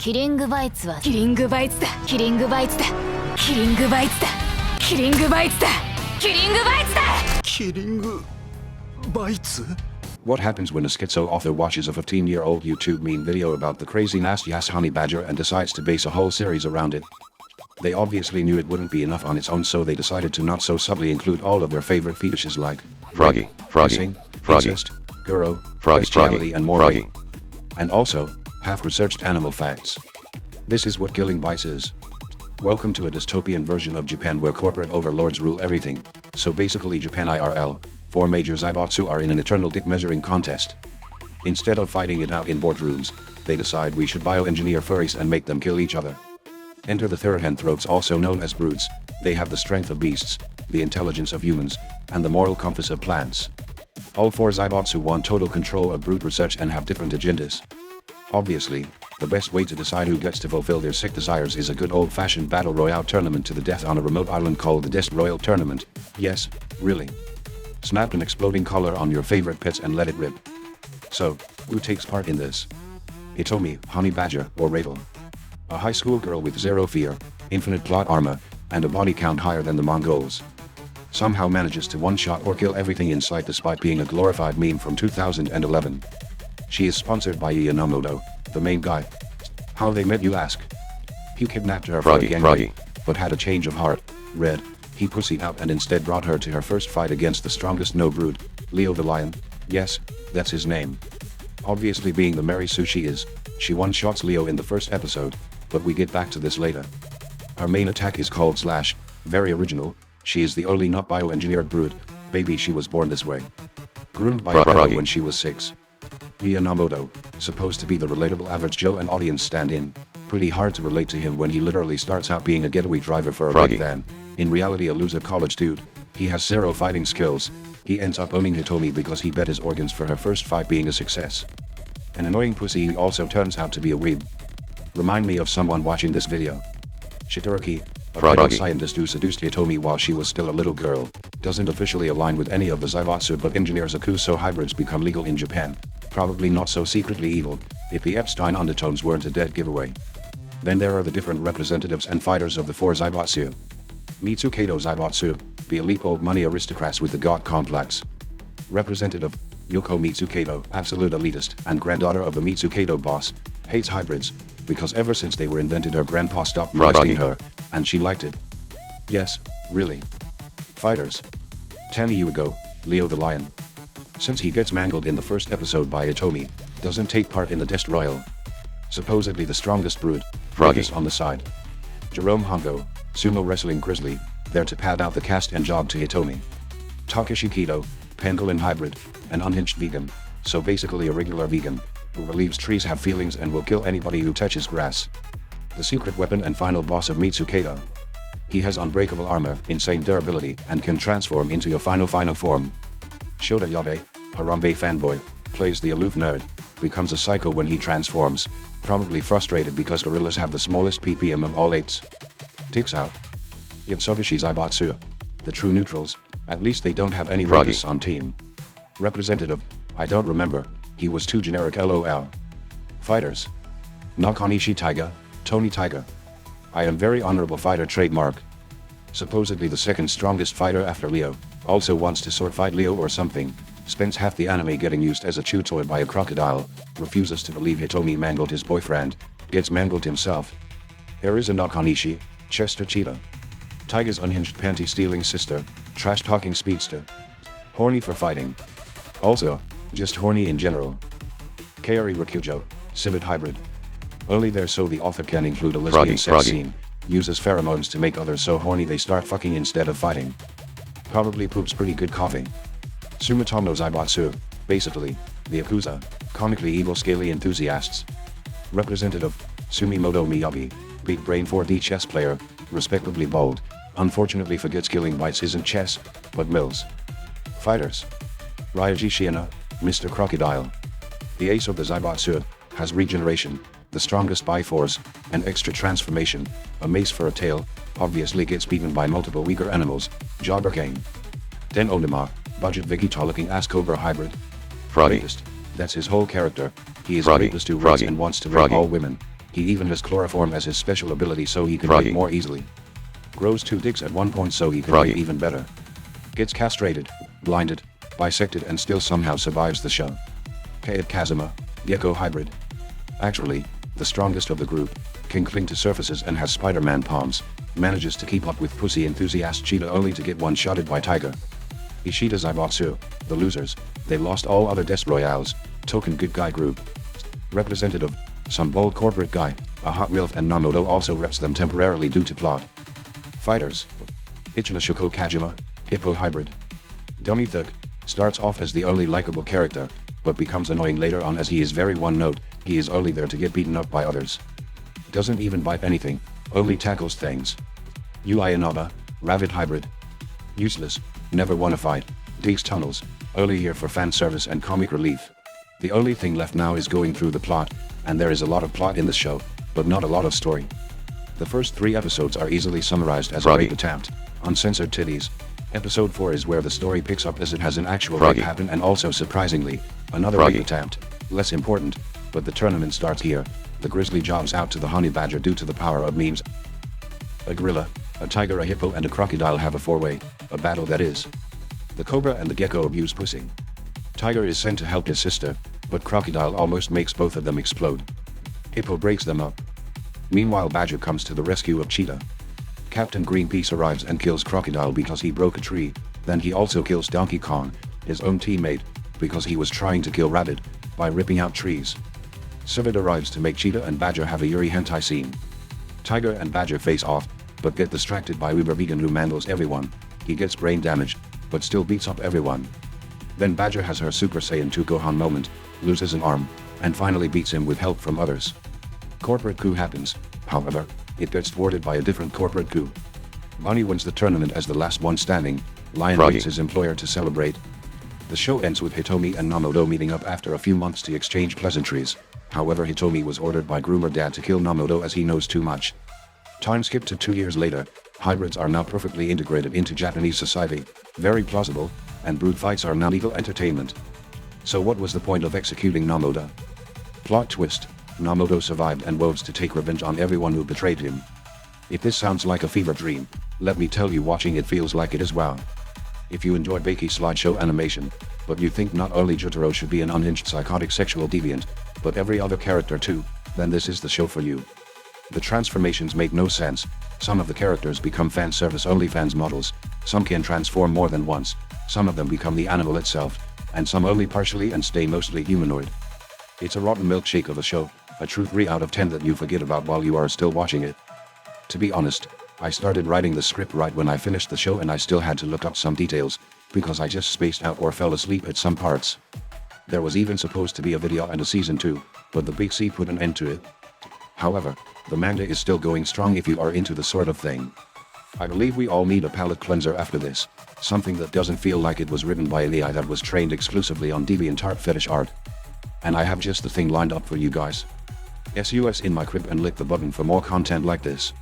キリングバイツはキリングバイツだキリングバイツだキリングバイツだキリングバイツだキリングバイツだキリングバイツ What happens when a schizo author watches a 15-year-old YouTube meme video about the crazy nasty ass honey badger and decides to base a whole series around it? They obviously knew it wouldn't be enough on its own, so they decided to not so subtly include all of their favorite fetishes like Froggy, kissing, Froggy, incest, guro, Froggy, bestiality, and more. Froggy. And also, half-researched animal facts. This is what killing bites is. Welcome to a dystopian version of Japan where corporate overlords rule everything. So basically Japan IRL, 4 major Zaibatsu are in an eternal dick measuring contest. Instead of fighting it out in boardrooms, they decide we should bioengineer furries and make them kill each other. Enter the Therianthropes, also known as brutes. They have the strength of beasts, the intelligence of humans, and the moral compass of plants. All 4 Zaibatsu want total control of brute research and have different agendas. Obviously, the best way to decide who gets to fulfill their sick desires is a good old-fashioned battle royale tournament to the death on a remote island called the Death Royal Tournament. Yes, really. Snap an exploding collar on your favorite pets and let it rip. So, who takes part in this? Hitomi, Honey Badger, or Ravel? A high school girl with zero fear, infinite plot armor, and a body count higher than the Mongols. Somehow manages to one-shot or kill everything in sight despite being a glorified meme from 2011. She is sponsored by Yanomoto, the main guy. How they met, you ask? He kidnapped her for a gangbang, but had a change of heart. Red, he pussied out and instead brought her to her first fight against the strongest no brood, Leo the Lion. Yes, that's his name. Obviously being the Mary Sue she is, she one-shots Leo in the first episode, but we get back to this later. Her main attack is called Slash, very original. She is the only not bioengineered brood, baby she was born this way. Groomed by Gecko when she was 6. Yanomoto, supposed to be the relatable average Joe and audience stand-in, pretty hard to relate to him when he literally starts out being a getaway driver for a big van, in reality a loser college dude. He has 0 fighting skills. He ends up owning Hitomi because he bet his organs for her first fight being a success. An annoying pussy who also turns out to be a weeb. Remind me of someone watching this video. Shitoraki, a private scientist who seduced Hitomi while she was still a little girl, doesn't officially align with any of the Zaibatsu but engineers a coup so hybrids become legal in Japan. Probably not so secretly evil, if the Epstein undertones weren't a dead giveaway. Then there are the different representatives and fighters of the 4 Zaibatsu. Mitsukado Zaibatsu, the elite old money aristocrats with the god complex. Representative, Yoko Mitsukado, absolute elitist and granddaughter of the Mitsukado boss, hates hybrids, because ever since they were invented her grandpa stopped molesting her, and she liked it. Yes, really. Fighters. 10 Yugo, Leo the Lion. Since he gets mangled in the first episode by Hitomi, doesn't take part in the Death Royal. Supposedly the strongest brood, focused on the side. Jerome Hongo, sumo wrestling grizzly, there to pad out the cast and job to Hitomi. Takeshi Kito, pangolin hybrid, an unhinged vegan, so basically a regular vegan, who believes trees have feelings and will kill anybody who touches grass. The secret weapon and final boss of Mitsukado. He has unbreakable armor, insane durability, and can transform into your final form. Shota Yabe, Harambe fanboy, plays the aloof nerd, becomes a psycho when he transforms, probably frustrated because gorillas have the smallest ppm of all apes. Ticks out. Yatsubishi Zaibatsu, the true neutrals, at least they don't have any rapists on team. Representative, I don't remember, he was too generic lol. Fighters. Nakanishi Tigger, Tony Tigger. I am very honorable fighter trademark. Supposedly the second strongest fighter after Leo, also wants to sword fight Leo or something, spends half the anime getting used as a chew toy by a crocodile, refuses to believe Hitomi mangled his boyfriend, gets mangled himself. There is a Nakanishi, Chester Cheetah. Tiger's unhinged panty-stealing sister, trash-talking speedster. Horny for fighting. Also, just horny in general. Kaori Rakujo, civet hybrid. Only there so the author can include a lesbian sex scene, uses pheromones to make others so horny they start fucking instead of fighting. Probably poops pretty good coffee. Sumitomo Zaibatsu, basically, the Yakuza, comically evil scaly enthusiasts. Representative, Sumimoto Miyabi, big brain 4D chess player, respectably bold, unfortunately forgets killing bites isn't chess, but mills. Fighters. Ryaji Shiina, Mr. Crocodile. The ace of the Zaibatsu, has regeneration, the strongest by force, an extra transformation, a mace for a tail, obviously gets beaten by multiple weaker animals, Jobber Kane. Den Onima, budget Vegeta looking ass cobra hybrid. Froggy. Fittest, that's his whole character, he is a rapist who rapes and wants to rape all women. He even has chloroform as his special ability so he can eat more easily. Grows 2 dicks at one point so he can eat even better. Gets castrated, blinded, bisected and still somehow survives the show. Kayat Kazuma, Gecko hybrid. Actually, the strongest of the group, can cling to surfaces and has Spider-Man palms, manages to keep up with pussy enthusiast Cheeto only to get one-shotted by Tigger. Ishida Zaibatsu, the losers, they lost all other Des Royales, token good guy group. Representative, some bold corporate guy, a hot MILF and Namoto also reps them temporarily due to plot. Fighters. Ichinashiko Kajima, Hippo hybrid. Dummy Thug, starts off as the only likable character, but becomes annoying later on as he is very one-note, he is only there to get beaten up by others. Doesn't even bite anything, only tackles things. Yui Inaba, Ravid hybrid. Useless, never won a fight, digs tunnels, only here for fan service and comic relief. The only thing left now is going through the plot, and there is a lot of plot in this show, but not a lot of story. The first 3 episodes are easily summarized as a rape attempt, uncensored titties. Episode 4 is where the story picks up as it has an actual rape happen and also surprisingly, another rape attempt, less important, but the tournament starts here. The grizzly jobs out to the honey badger due to the power of memes. A gorilla, a tiger, a hippo and a crocodile have a 4-way, a battle that is. The cobra and the gecko abuse pussy. Tiger is sent to help his sister, but crocodile almost makes both of them explode. Hippo breaks them up. Meanwhile Badger comes to the rescue of Cheetah. Captain Greenpeace arrives and kills Crocodile because he broke a tree, then he also kills Donkey Kong, his own teammate, because he was trying to kill Rabbit, by ripping out trees. Civet arrives to make Cheetah and Badger have a Yuri hentai scene. Tiger and Badger face off, but get distracted by Uber Vegan who mandals everyone. He gets brain damage, but still beats up everyone. Then Badger has her Super Saiyan 2 Gohan moment, loses an arm, and finally beats him with help from others. Corporate coup happens, however, it gets thwarted by a different corporate coup. Bunny wins the tournament as the last one standing, Lion meets his employer to celebrate. The show ends with Hitomi and Namoto meeting up after a few months to exchange pleasantries, however Hitomi was ordered by Groomer Dad to kill Namoto as he knows too much. Time skip to 2 years later, hybrids are now perfectly integrated into Japanese society, very plausible, and brood fights are now legal entertainment. So what was the point of executing Namoto? Plot twist, Namoto survived and vows to take revenge on everyone who betrayed him. If this sounds like a fever dream, let me tell you watching it feels like it as well. If you enjoy Bakey slideshow animation, but you think not only Jotaro should be an unhinged psychotic sexual deviant, but every other character too, then this is the show for you. The transformations make no sense, some of the characters become fan service OnlyFans models, some can transform more than once, some of them become the animal itself, and some only partially and stay mostly humanoid. It's a rotten milkshake of a show, a true 3 out of 10 that you forget about while you are still watching it. To be honest, I started writing the script right when I finished the show and I still had to look up some details, because I just spaced out or fell asleep at some parts. There was even supposed to be a video and a season 2, but the Big C put an end to it. However, the manga is still going strong if you are into the sort of thing. I believe we all need a palate cleanser after this, something that doesn't feel like it was written by an AI that was trained exclusively on DeviantArt fetish art. And I have just the thing lined up for you guys. SUS in my crib and click the button for more content like this.